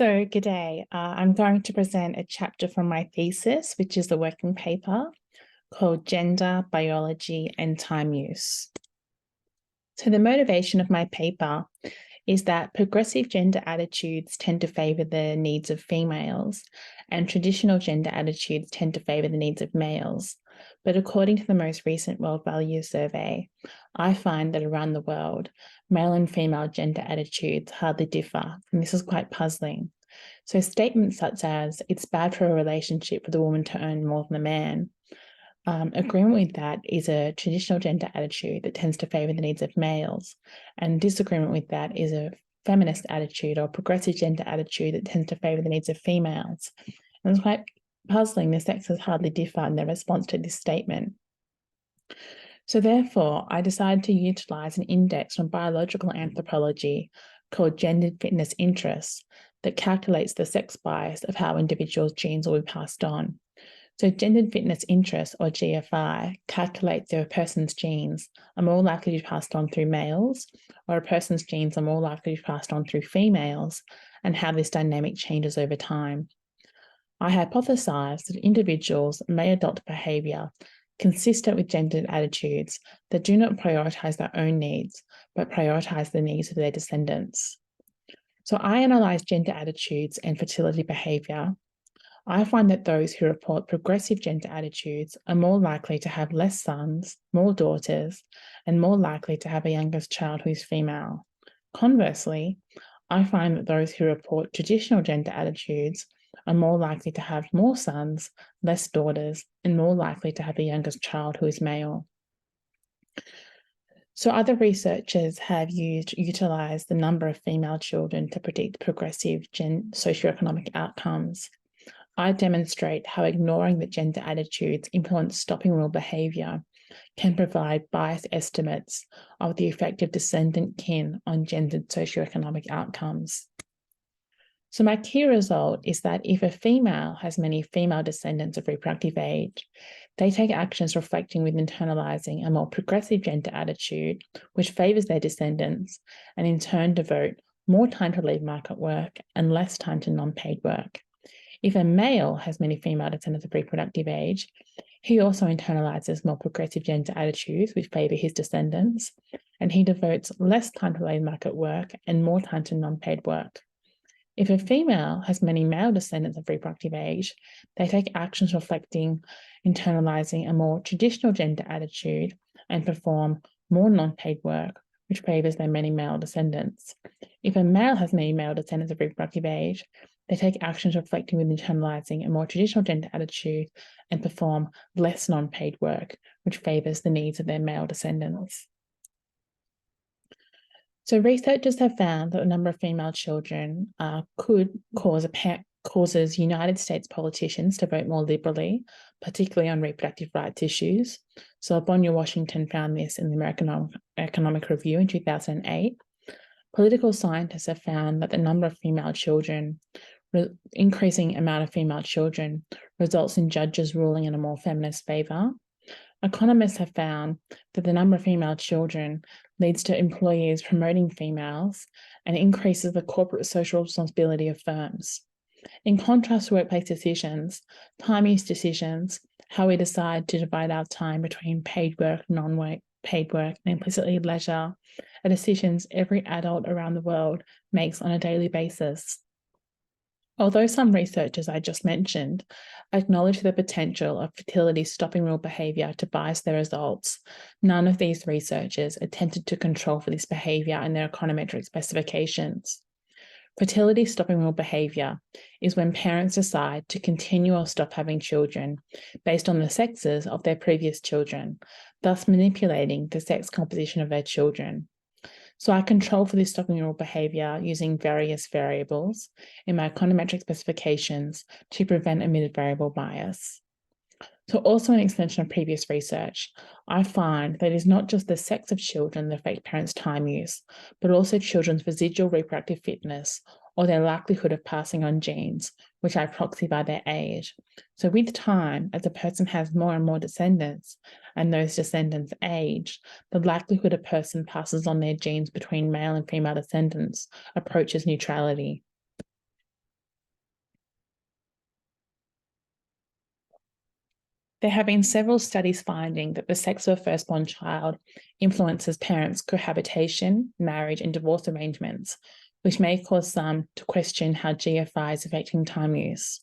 Good day. I'm going to present a chapter from my thesis, which is the working paper called Gender, Biology and Time Use. So the motivation of my paper is that progressive gender attitudes tend to favour the needs of females and traditional gender attitudes tend to favour the needs of males. But according to the most recent World Values Survey, I find that around the world, male and female gender attitudes hardly differ, and this is quite puzzling. So statements such as, it's bad for a relationship for the woman to earn more than the man, agreement with that is a traditional gender attitude that tends to favour the needs of males, and disagreement with that is a feminist attitude or progressive gender attitude that tends to favour the needs of females. And it's quite puzzling, the sexes hardly differ in their response to this statement. So therefore, I decided to utilise an index from biological anthropology called gendered fitness interests that calculates the sex bias of how individuals' genes will be passed on. So gendered fitness interest, or GFI, calculates if a person's genes are more likely to be passed on through males or a person's genes are more likely to be passed on through females and how this dynamic changes over time. I hypothesise that individuals may adopt behaviour consistent with gendered attitudes that do not prioritise their own needs, but prioritise the needs of their descendants. So I analyse gender attitudes and fertility behaviour. I find that those who report progressive gender attitudes are more likely to have less sons, more daughters, and more likely to have a youngest child who is female. Conversely, I find that those who report traditional gender attitudes are more likely to have more sons, less daughters, and more likely to have a youngest child who is male. So other researchers have utilised the number of female children to predict progressive socio-economic outcomes. I demonstrate how ignoring that gender attitudes influence stopping rule behaviour can provide biased estimates of the effect of descendant kin on gendered socioeconomic outcomes. So my key result is that if a female has many female descendants of reproductive age, they take actions reflecting with internalising a more progressive gender attitude, which favours their descendants, and in turn devote more time to leave market work and less time to non-paid work. If a male has many female descendants of reproductive age, he also internalises more progressive gender attitudes which favour his descendants, and he devotes less time to labour market work and more time to non-paid work. If a female has many male descendants of reproductive age, they take actions reflecting internalising a more traditional gender attitude and perform more non-paid work, which favours their many male descendants. If a male has many male descendants of reproductive age, they take actions reflecting with internalising a more traditional gender attitude and perform less non-paid work, which favours the needs of their male descendants. So researchers have found that the number of female children causes United States politicians to vote more liberally, particularly on reproductive rights issues. So Bonya Washington found this in the American Economic Review in 2008. Political scientists have found that the number of female children, increasing amount of female children, results in judges ruling in a more feminist favour. Economists have found that the number of female children leads to employers promoting females and increases the corporate social responsibility of firms. In contrast to workplace decisions, time use decisions, how we decide to divide our time between paid work, non-paid work, and implicitly leisure, are decisions every adult around the world makes on a daily basis. Although some researchers I just mentioned acknowledge the potential of fertility stopping rule behaviour to bias their results, none of these researchers attempted to control for this behaviour in their econometric specifications. Fertility stopping rule behaviour is when parents decide to continue or stop having children based on the sexes of their previous children, thus manipulating the sex composition of their children. So I control for this stopping rule behaviour using various variables in my econometric specifications to prevent omitted variable bias. So also an extension of previous research, I find that it is not just the sex of children that affect parents' time use, but also children's residual reproductive fitness or their likelihood of passing on genes, which I proxy by their age. So with time, as a person has more and more descendants, and those descendants age, the likelihood a person passes on their genes between male and female descendants approaches neutrality. There have been several studies finding that the sex of a firstborn child influences parents' cohabitation, marriage, and divorce arrangements, which may cause some to question how GFI is affecting time use.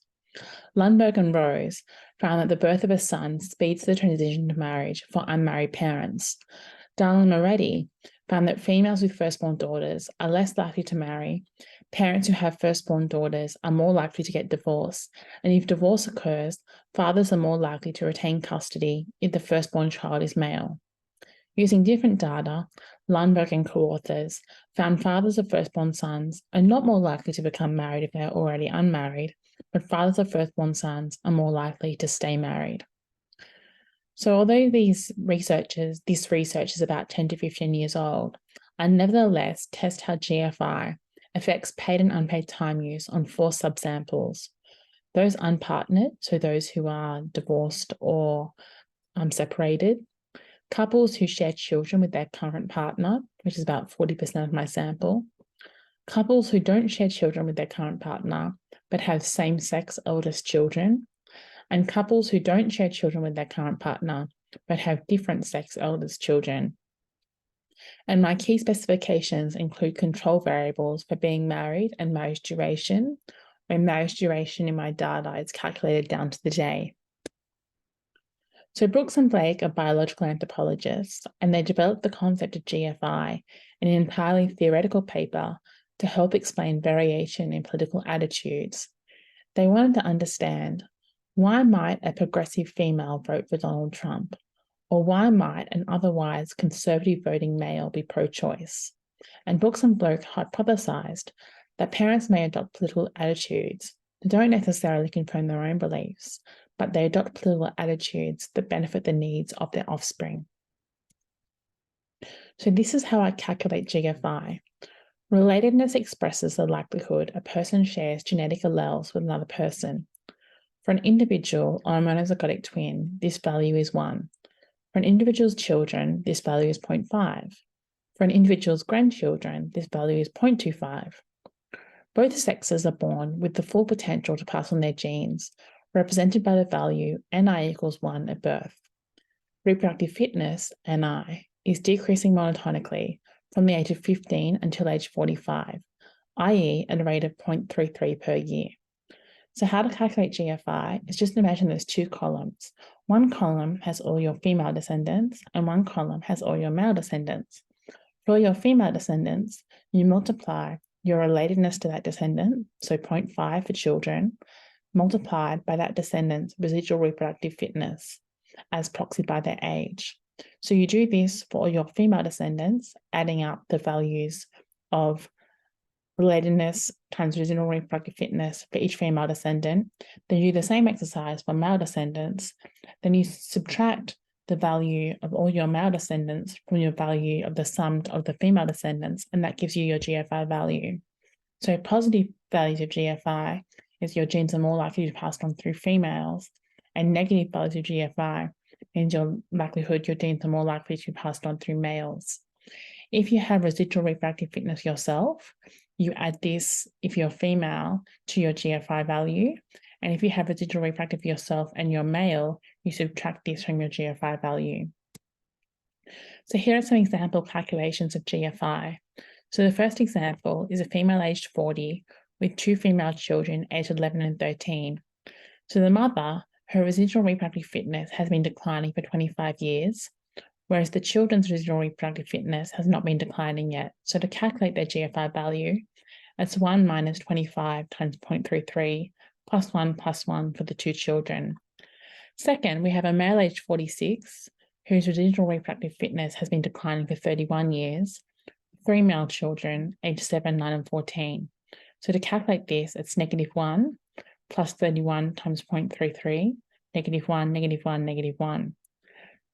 Lundberg and Rose found that the birth of a son speeds the transition to marriage for unmarried parents. Dahl and Moretti found that females with firstborn daughters are less likely to marry. Parents who have firstborn daughters are more likely to get divorced, and if divorce occurs, fathers are more likely to retain custody if the firstborn child is male. Using different data, Lundberg and co-authors found fathers of firstborn sons are not more likely to become married if they are already unmarried, but fathers of firstborn sons are more likely to stay married. So although this research is about 10 to 15 years old, I nevertheless test how GFI affects paid and unpaid time use on 4 subsamples. Those unpartnered, so those who are divorced or separated, couples who share children with their current partner, which is about 40% of my sample, couples who don't share children with their current partner but have same-sex eldest children, and couples who don't share children with their current partner but have different sex eldest children. And my key specifications include control variables for being married and marriage duration, where marriage duration in my data is calculated down to the day. So Brooks and Blake are biological anthropologists, and they developed the concept of GFI in an entirely theoretical paper to help explain variation in political attitudes. They wanted to understand, why might a progressive female vote for Donald Trump? Or why might an otherwise conservative voting male be pro-choice? And Brooks and Blake hypothesized that parents may adopt political attitudes that don't necessarily confirm their own beliefs, but they adopt political attitudes that benefit the needs of their offspring. So this is how I calculate GFI. Relatedness expresses the likelihood a person shares genetic alleles with another person. For an individual or a monozygotic twin, this value is 1. For an individual's children, this value is 0.5. For an individual's grandchildren, this value is 0.25. Both sexes are born with the full potential to pass on their genes, represented by the value Ni equals 1 at birth. Reproductive fitness, Ni, is decreasing monotonically from the age of 15 until age 45, i.e. at a rate of 0.33 per year. So how to calculate GFI is just imagine there's 2 columns. One column has all your female descendants and one column has all your male descendants. For all your female descendants, you multiply your relatedness to that descendant, so 0.5 for children, multiplied by that descendant's residual reproductive fitness as proxied by their age. So you do this for all your female descendants, adding up the values of relatedness times residual reproductive fitness for each female descendant. Then you do the same exercise for male descendants. Then you subtract the value of all your male descendants from your value of the sum of the female descendants, and that gives you your GFI value. So positive values of GFI is your genes are more likely to be passed on through females, and negative values of GFI means your likelihood your genes are more likely to be passed on through males. If you have residual reproductive fitness yourself, you add this, if you're female, to your GFI value. And if you have residual reproductive yourself and you're male, you subtract this from your GFI value. So here are some example calculations of GFI. So the first example is a female aged 40 with 2 female children aged 11 and 13. So the mother, her residual reproductive fitness has been declining for 25 years, whereas the children's residual reproductive fitness has not been declining yet. So to calculate their GFI value, it's 1 minus 25 times 0.33 plus 1 for the 2 children. Second, we have a male aged 46 whose residual reproductive fitness has been declining for 31 years, 3 male children aged 7, 9 and 14. So to calculate this, it's -1 plus 31 times 0.33, -1, -1, -1.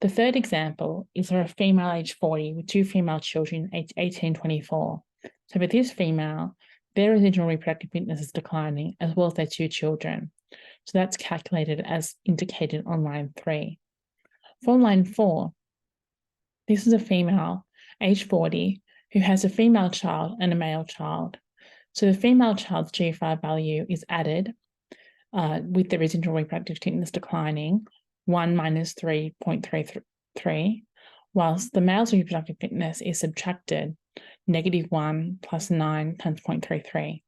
The third example is for a female aged 40 with 2 female children aged 18, 24. So for this female, their residual reproductive fitness is declining as well as their 2 children. So that's calculated as indicated on line 3. For line 4, this is a female aged 40 who has a female child and a male child. So the female child's GFI value is added with the residual reproductive fitness declining 1 minus 3.33, whilst the male's reproductive fitness is subtracted -1 plus 9 times 0.33.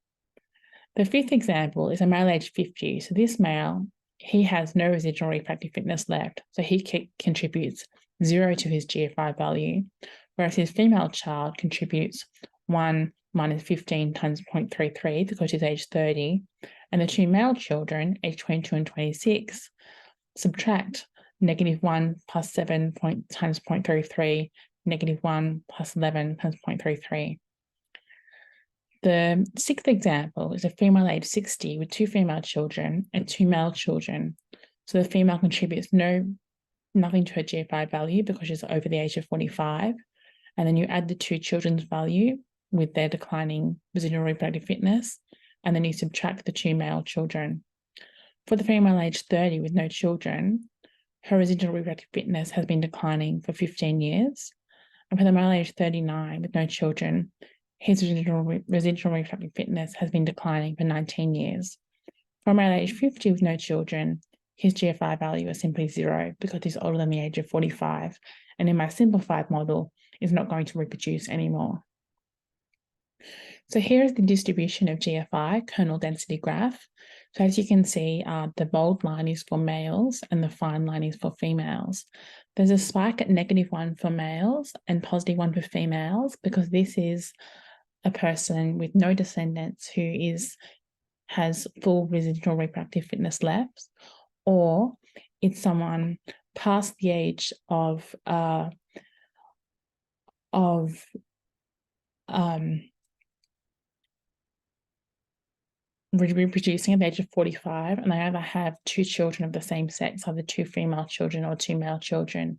The fifth example is a male aged 50. So this male, he has no residual reproductive fitness left. So he contributes 0 to his GFI value, whereas his female child contributes 1 minus 15 times 0.33 because she's age 30. And the two male children, age 22 and 26, subtract -1 plus 7 times 0.33, -1 plus 11 times 0.33. The sixth example is a female age 60 with two female children and two male children. So the female contributes nothing to her GFI value because she's over the age of 45. And then you add the two children's value with their declining residual reproductive fitness, and then you subtract the two male children. For the female age 30 with no children, her residual reproductive fitness has been declining for 15 years. And for the male age 39 with no children, his residual reproductive fitness has been declining for 19 years. For a male age 50 with no children, his GFI value is simply 0 because he's older than the age of 45. And in my simplified model, is not going to reproduce anymore. So here is the distribution of GFI, kernel density graph. So as you can see, the bold line is for males and the fine line is for females. There's a spike at -1 for males and +1 for females because this is a person with no descendants who has full residual reproductive fitness left, or it's someone past the age of reproducing at the age of 45, and they either have two children of the same sex, either two female children or two male children.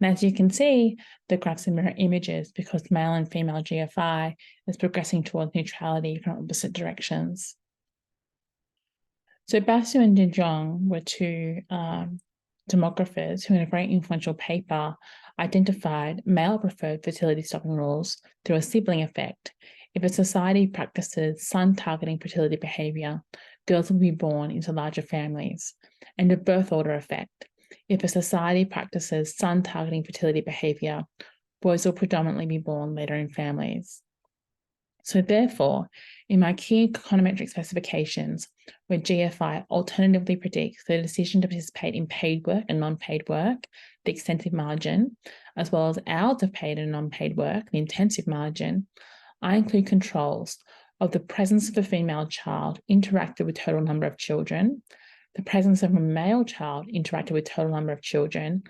And as you can see, the graphs are mirror images because male and female GFI is progressing towards neutrality from opposite directions. So Basu and De Jong were two demographers who, in a very influential paper, identified male-preferred fertility stopping rules through a sibling effect. If a society practices son-targeting fertility behaviour, girls will be born into larger families, and a birth order effect. If a society practices son-targeting fertility behaviour, boys will predominantly be born later in families. So therefore, in my key econometric specifications, where GFI alternatively predicts the decision to participate in paid work and non-paid work, the extensive margin, as well as hours of paid and non-paid work, the intensive margin, I include controls of the presence of a female child interacted with total number of children, the presence of a male child interacted with total number of children,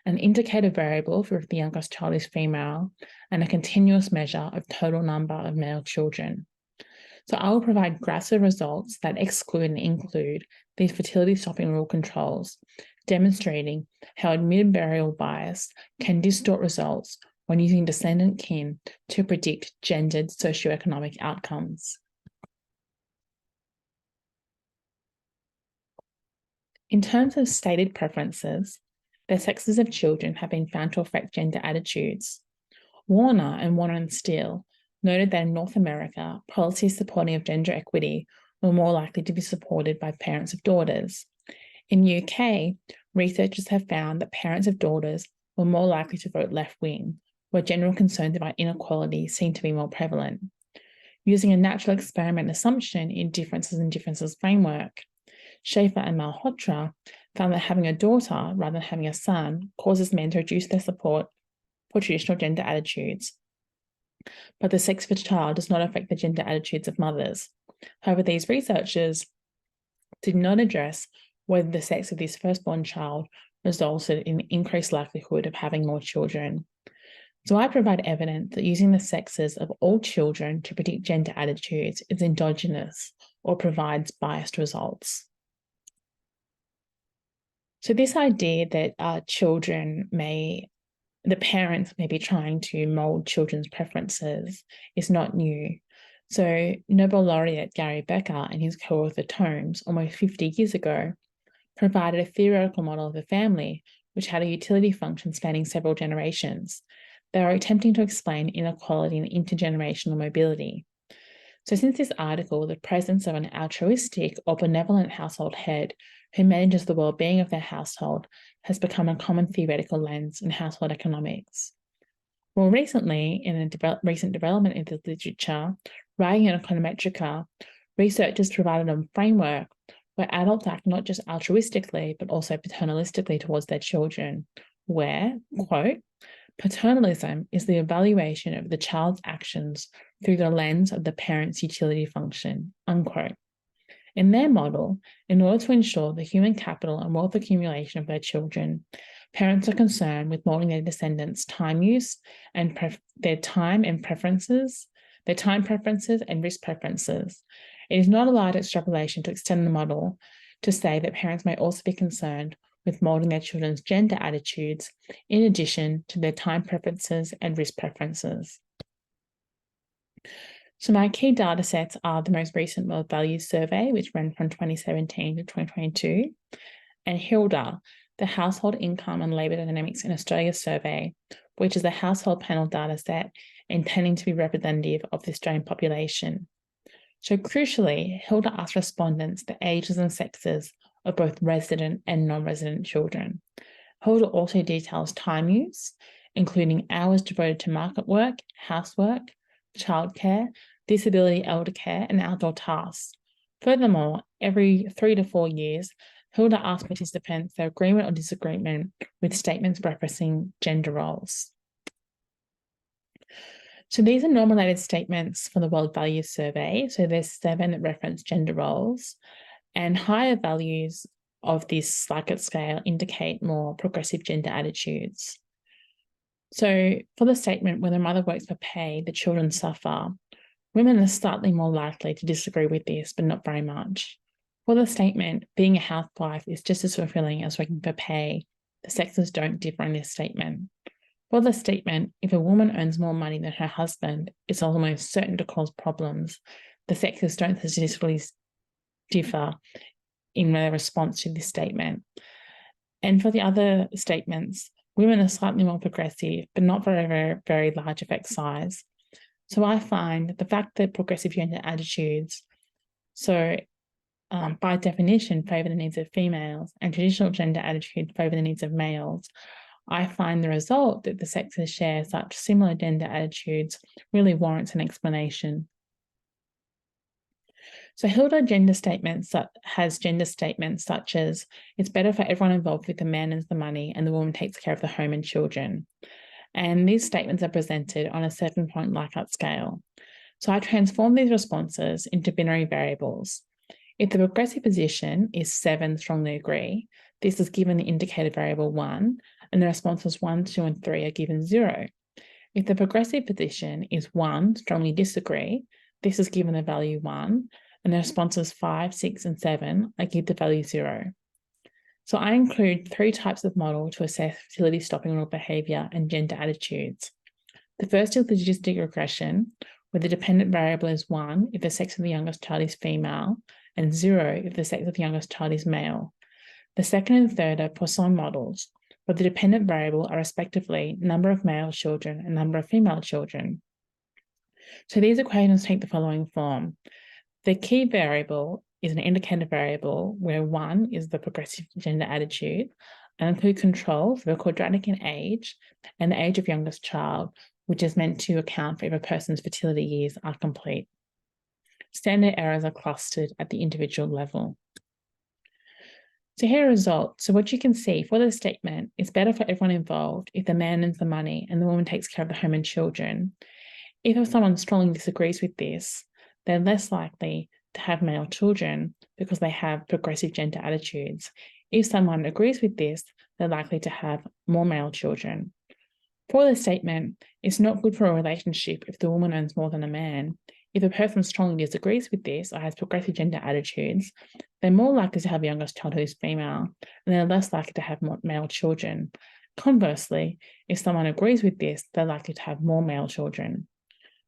an indicator variable for if the youngest child is female, and a continuous measure of total number of male children. So I will provide graphs of results that exclude and include these fertility stopping rule controls, demonstrating how admitted burial bias can distort results when using descendant kin to predict gendered socio-economic outcomes. In terms of stated preferences, the sexes of children have been found to affect gender attitudes. Warner and Steele noted that in North America, policies supporting of gender equity were more likely to be supported by parents of daughters. In the UK, researchers have found that parents of daughters were more likely to vote left-wing, where general concerns about inequality seem to be more prevalent. Using a natural experiment assumption in differences framework, Schaefer and Malhotra found that having a daughter rather than having a son causes men to reduce their support for traditional gender attitudes. But the sex of a child does not affect the gender attitudes of mothers. However, these researchers did not address whether the sex of this firstborn child resulted in increased likelihood of having more children. So I provide evidence that using the sexes of all children to predict gender attitudes is endogenous or provides biased results. So this idea that the parents may be trying to mould children's preferences is not new. So Nobel laureate Gary Becker and his co-author tomes almost 50 years ago provided a theoretical model of the family which had a utility function spanning several generations. They are attempting to explain inequality and intergenerational mobility. So since this article, the presence of an altruistic or benevolent household head who manages the well-being of their household has become a common theoretical lens in household economics. More recently, in a recent development in the literature, writing in Econometrica, researchers provided a framework where adults act not just altruistically, but also paternalistically towards their children, where, quote, paternalism is the evaluation of the child's actions through the lens of the parent's utility function, unquote. In their model, in order to ensure the human capital and wealth accumulation of their children, parents are concerned with molding their descendants' time use and their time preferences and risk preferences. It is not a large extrapolation to extend the model to say that parents may also be concerned with molding their children's gender attitudes in addition to their time preferences and risk preferences. So my key data sets are the most recent World Values Survey, which ran from 2017 to 2022, and HILDA, the Household Income and Labour Dynamics in Australia Survey, which is a household panel data set intending to be representative of the Australian population. So crucially, HILDA asked respondents the ages and sexes of both resident and non-resident children. HILDA also details time use, including hours devoted to market work, housework, childcare, disability elder care, and outdoor tasks. Furthermore, every 3 to 4 years, HILDA asked participants their agreement or disagreement with statements referencing gender roles. So these are nominated statements for the World Values Survey. So there's 7 that reference gender roles, and higher values of this Likert scale indicate more progressive gender attitudes. So for the statement, when a mother works for pay, the children suffer, women are slightly more likely to disagree with this, but not very much. For the statement, being a housewife is just as fulfilling as working for pay, the sexes don't differ in this statement. For the statement, if a woman earns more money than her husband, it's almost certain to cause problems, the sexes don't statistically differ in their response to this statement. And for the other statements, women are slightly more progressive, but not very, very, very large effect size. So I find the fact that progressive gender attitudes, by definition, favour the needs of females, and traditional gender attitudes favour the needs of males, I find the result that the sexes share such similar gender attitudes really warrants an explanation. So HILDA has gender statements such as, it's better for everyone involved if the man earns the money and the woman takes care of the home and children. And these statements are presented on a 7-point Likert scale. So I transform these responses into binary variables. If the progressive position is 7, strongly agree, this is given the indicator variable 1, and the responses 1, 2, and 3 are given 0. If the progressive position is 1, strongly disagree, this is given the value 1, and the responses 5, 6, and 7 are given the value 0. So I include 3 types of model to assess fertility stopping rule behaviour and gender attitudes. The first is logistic regression, where the dependent variable is 1 if the sex of the youngest child is female, and 0 if the sex of the youngest child is male. The second and third are Poisson models, where the dependent variable are respectively number of male children and number of female children. So these equations take the following form. The key variable is an indicator variable where 1 is the progressive gender attitude, and include controls for the quadratic in age and the age of youngest child, which is meant to account for if a person's fertility years are complete. Standard errors are clustered at the individual level. So here are results. So what you can see for the statement, it's better for everyone involved if the man earns the money and the woman takes care of the home and children. If someone strongly disagrees with this, they're less likely to have male children because they have progressive gender attitudes. If someone agrees with this, they're likely to have more male children. For the statement, it's not good for a relationship if the woman earns more than a man. If a person strongly disagrees with this or has progressive gender attitudes, they're more likely to have a youngest child who is female, and they're less likely to have more male children. Conversely, if someone agrees with this, they're likely to have more male children.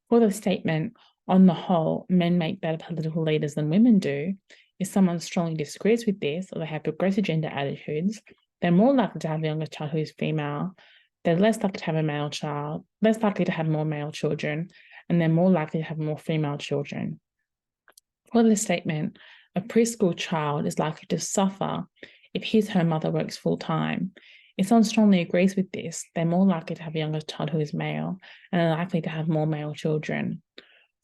For the statement, on the whole, men make better political leaders than women do, if someone strongly disagrees with this or they have progressive gender attitudes, they're more likely to have a youngest child who is female, they're less likely to have a male child, less likely to have more male children, and they're more likely to have more female children. For the statement, a preschool child is likely to suffer if her mother works full-time. If someone strongly agrees with this, they're more likely to have a younger child who is male and are likely to have more male children.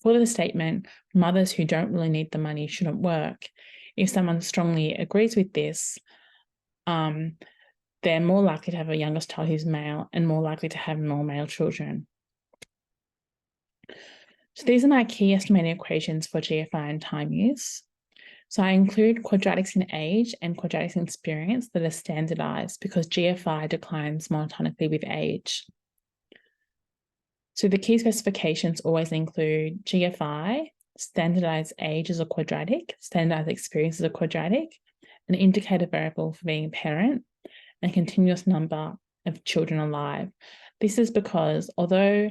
For the statement, mothers who don't really need the money shouldn't work, if someone strongly agrees with this, they're more likely to have a youngest child who's male and more likely to have more male children. So these are my key estimating equations for GFI and time use. So I include quadratics in age and quadratics in experience that are standardized because GFI declines monotonically with age. So the key specifications always include GFI, standardized age as a quadratic, standardized experience as a quadratic, an indicator variable for being a parent, and continuous number of children alive. This is because although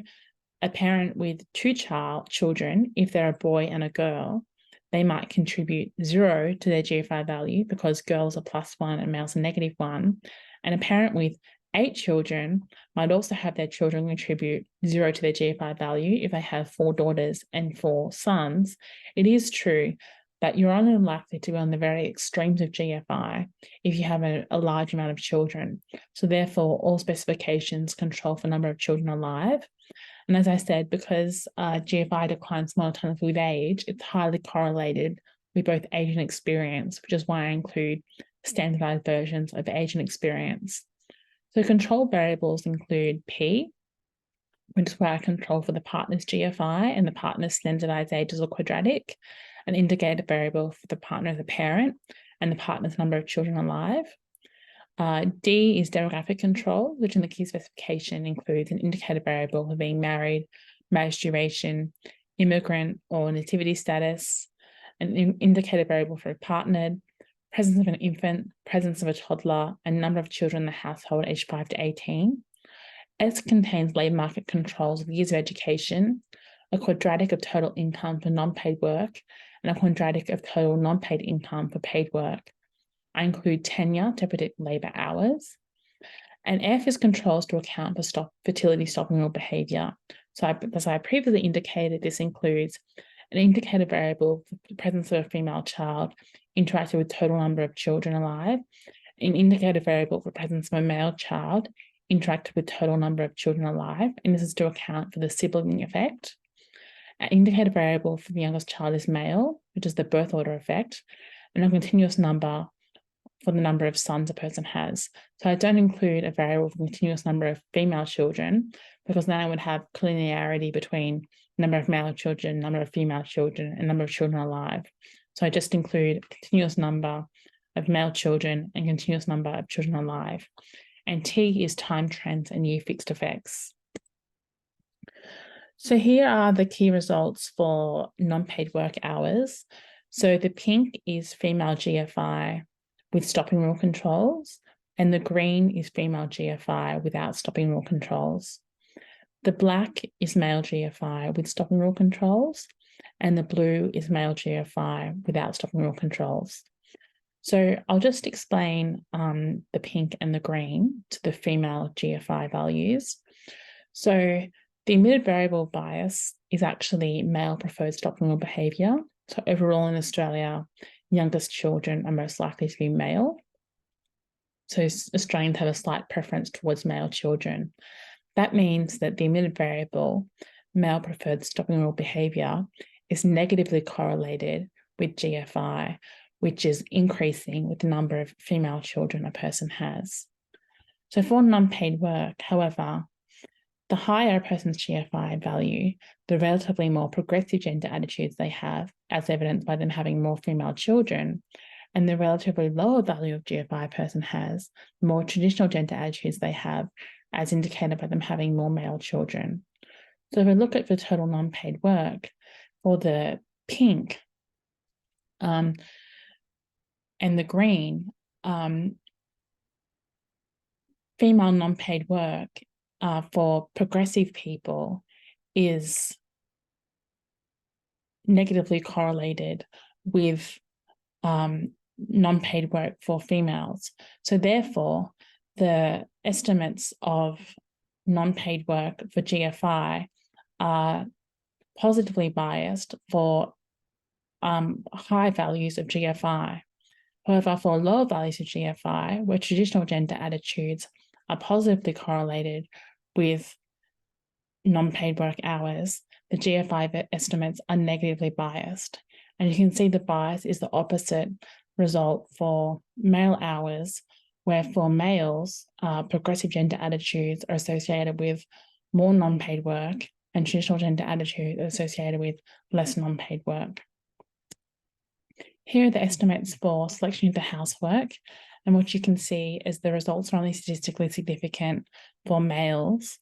a parent with two children, if they're a boy and a girl, they might contribute 0 to their GFI value because girls are +1 and males are -1. And a parent with 8 children might also have their children contribute 0 to their GFI value if they have 4 daughters and 4 sons. It is true that you're only likely to be on the very extremes of GFI if you have a large amount of children. So therefore, all specifications control for number of children alive. And as I said, because GFI declines monotonically with age, it's highly correlated with both age and experience, which is why I include standardized versions of age and experience. So control variables include P, which is where I control for the partner's GFI and the partner's standardized age as a quadratic, an indicator variable for the partner as a parent, and the partner's number of children alive. D is demographic control, which in the key specification includes an indicator variable for being married, marriage duration, immigrant or nativity status, an indicator variable for a partnered, presence of an infant, presence of a toddler, and number of children in the household aged 5 to 18. S contains labour market controls of years of education, a quadratic of total income for non-paid work, and a quadratic of total non-paid income for paid work. I include tenure to predict labour hours. And F is controls to account for fertility stopping rule behaviour. So as I previously indicated, this includes an indicator variable for the presence of a female child interacted with total number of children alive, an indicator variable for the presence of a male child interacted with total number of children alive, and this is to account for the sibling effect. An indicator variable for the youngest child is male, which is the birth order effect, and a continuous number for the number of sons a person has. So I don't include a variable for the continuous number of female children because then I would have linearity between number of male children, number of female children, and number of children alive. So I just include continuous number of male children and continuous number of children alive. And T is time trends and year fixed effects. So here are the key results for non-paid work hours. So the pink is female GFI with stopping rule controls, and the green is female GFI without stopping rule controls. The black is male GFI with stopping rule controls, and the blue is male GFI without stopping rule controls. So I'll just explain the pink and the green to the female GFI values. So the emitted variable bias is actually male preferred stopping rule behaviour. So overall in Australia, youngest children are most likely to be male. So Australians have a slight preference towards male children. That means that the emitted variable, male preferred stopping rule behaviour, is negatively correlated with GFI, which is increasing with the number of female children a person has. So for non-paid work, however, the higher a person's GFI value, the relatively more progressive gender attitudes they have, as evidenced by them having more female children, and the relatively lower value of GFI a person has, the more traditional gender attitudes they have, as indicated by them having more male children. So if we look at the total non-paid work, for the pink and the green, female non-paid work for progressive people is negatively correlated with non-paid work for females. So therefore, the estimates of non-paid work for GFI are positively biased for high values of GFI. However, for lower values of GFI, where traditional gender attitudes are positively correlated with non-paid work hours, the GFI estimates are negatively biased. And you can see the bias is the opposite result for male hours, where for males, progressive gender attitudes are associated with more non-paid work, and traditional gender attitudes are associated with less non-paid work. Here are the estimates for selection into housework, and what you can see is the results are only statistically significant for males,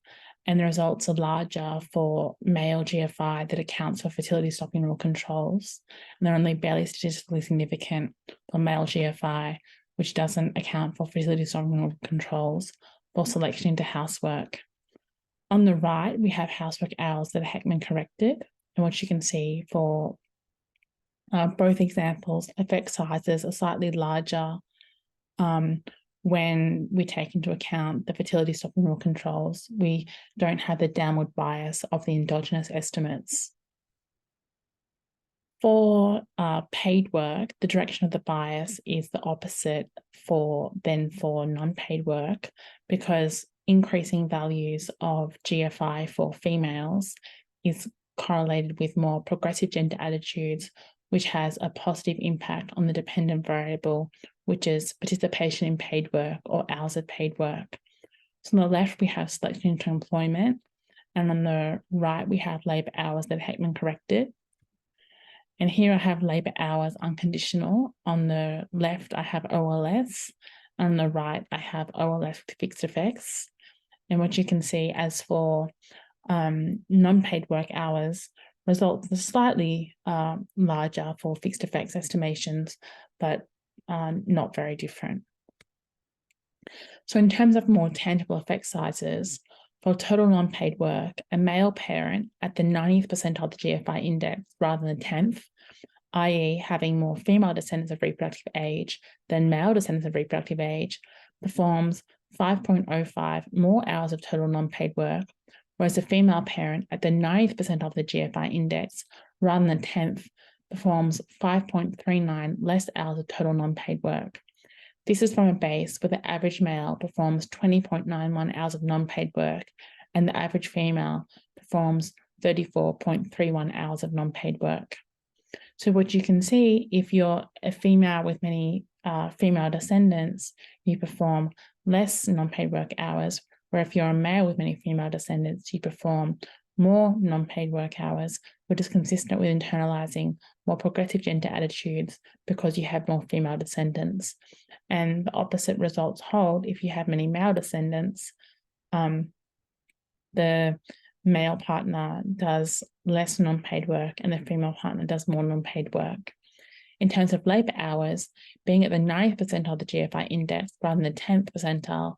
and the results are larger for male GFI that accounts for fertility stopping rule controls, and they're only barely statistically significant for male GFI, which doesn't account for fertility stopping rule controls for selection into housework. On the right, we have housework hours that are Heckman corrected, and what you can see for both examples, effect sizes are slightly larger when we take into account the fertility stopping rule controls. We don't have the downward bias of the endogenous estimates. For paid work, the direction of the bias is the opposite than for non-paid work, because increasing values of GFI for females is correlated with more progressive gender attitudes, which has a positive impact on the dependent variable, which is participation in paid work or hours of paid work. So on the left, we have selection into employment, and on the right, we have labour hours that Heckman corrected. And here I have labour hours unconditional. On the left, I have OLS. On the right, I have OLS with fixed effects. And what you can see as for non-paid work hours, results are slightly larger for fixed effects estimations, but not very different. So in terms of more tangible effect sizes, for total non-paid work, a male parent at the 90th percentile of the GFI index rather than the 10th, i.e. having more female descendants of reproductive age than male descendants of reproductive age, performs 5.05 more hours of total non-paid work, whereas a female parent at the 90th percentile of the GFI index rather than the 10th performs 5.39 less hours of total non-paid work. This is from a base where the average male performs 20.91 hours of non-paid work and the average female performs 34.31 hours of non-paid work. So what you can see, if you're a female with many female descendants, you perform less non-paid work hours, where if you're a male with many female descendants, you perform more non-paid work hours, which is consistent with internalizing more progressive gender attitudes because you have more female descendants. And the opposite results hold if you have many male descendants. The male partner does less non-paid work and the female partner does more non-paid work. In terms of labour hours, being at the 90th percentile of the GFI index rather than the 10th percentile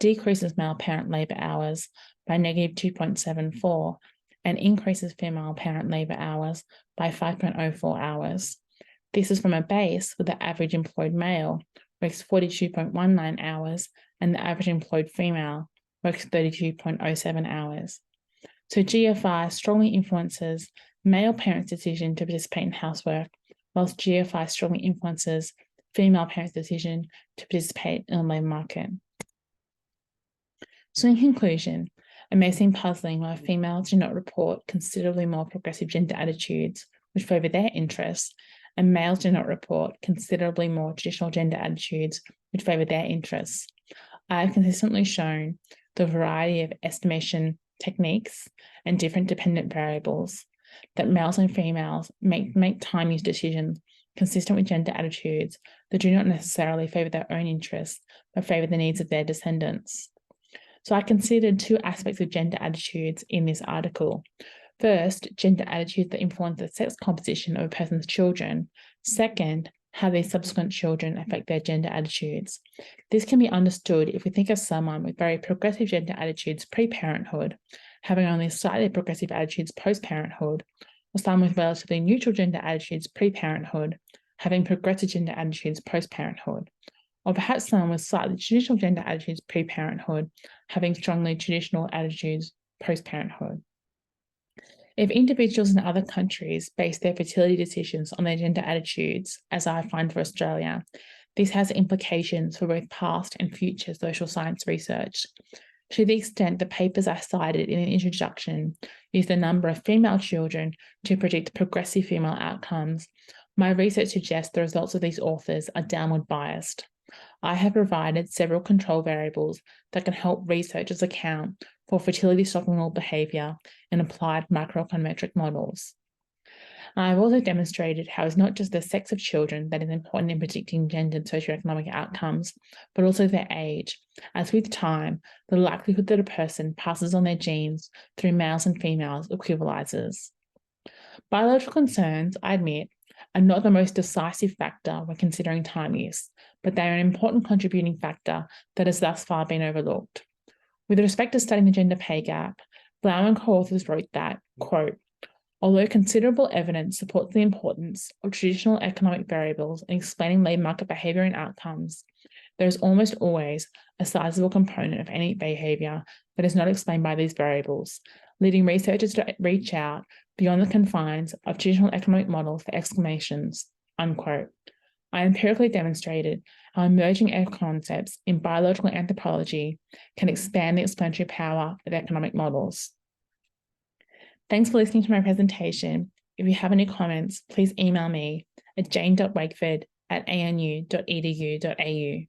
decreases male parent labour hours by negative 2.74 and increases female parent labour hours by 5.04 hours. This is from a base where the average employed male works 42.19 hours and the average employed female works 32.07 hours. So GFI strongly influences male parents' decision to participate in housework, whilst GFI strongly influences female parents' decision to participate in the labour market. So in conclusion, it may seem puzzling why females do not report considerably more progressive gender attitudes which favour their interests, and males do not report considerably more traditional gender attitudes which favour their interests. I have consistently shown the variety of estimation techniques and different dependent variables that males and females make time use decisions consistent with gender attitudes that do not necessarily favour their own interests, but favour the needs of their descendants. So I considered two aspects of gender attitudes in this article. First, gender attitudes that influence the sex composition of a person's children. Second, how these subsequent children affect their gender attitudes. This can be understood if we think of someone with very progressive gender attitudes pre-parenthood, having only slightly progressive attitudes post-parenthood, or someone with relatively neutral gender attitudes pre-parenthood, having progressive gender attitudes post-parenthood, or perhaps someone with slightly traditional gender attitudes pre-parenthood, having strongly traditional attitudes post-parenthood. If individuals in other countries base their fertility decisions on their gender attitudes, as I find for Australia, this has implications for both past and future social science research. To the extent the papers I cited in an introduction use the number of female children to predict progressive female outcomes, my research suggests the results of these authors are downward biased. I have provided several control variables that can help researchers account for fertility stopping rule behaviour in applied macroeconometric models. I've also demonstrated how it's not just the sex of children that is important in predicting gendered socioeconomic outcomes, but also their age, as with time, the likelihood that a person passes on their genes through males and females equivalizes. Biological concerns, I admit, are not the most decisive factor when considering time use, but they are an important contributing factor that has thus far been overlooked. With respect to studying the gender pay gap, Blau and co-authors wrote that, quote, although considerable evidence supports the importance of traditional economic variables in explaining labour market behaviour and outcomes, there is almost always a sizable component of any behaviour that is not explained by these variables, leading researchers to reach out beyond the confines of traditional economic models for explanations, unquote. I empirically demonstrated how emerging concepts in biological anthropology can expand the explanatory power of economic models. Thanks for listening to my presentation. If you have any comments, please email me at jane.wakeford@anu.edu.au.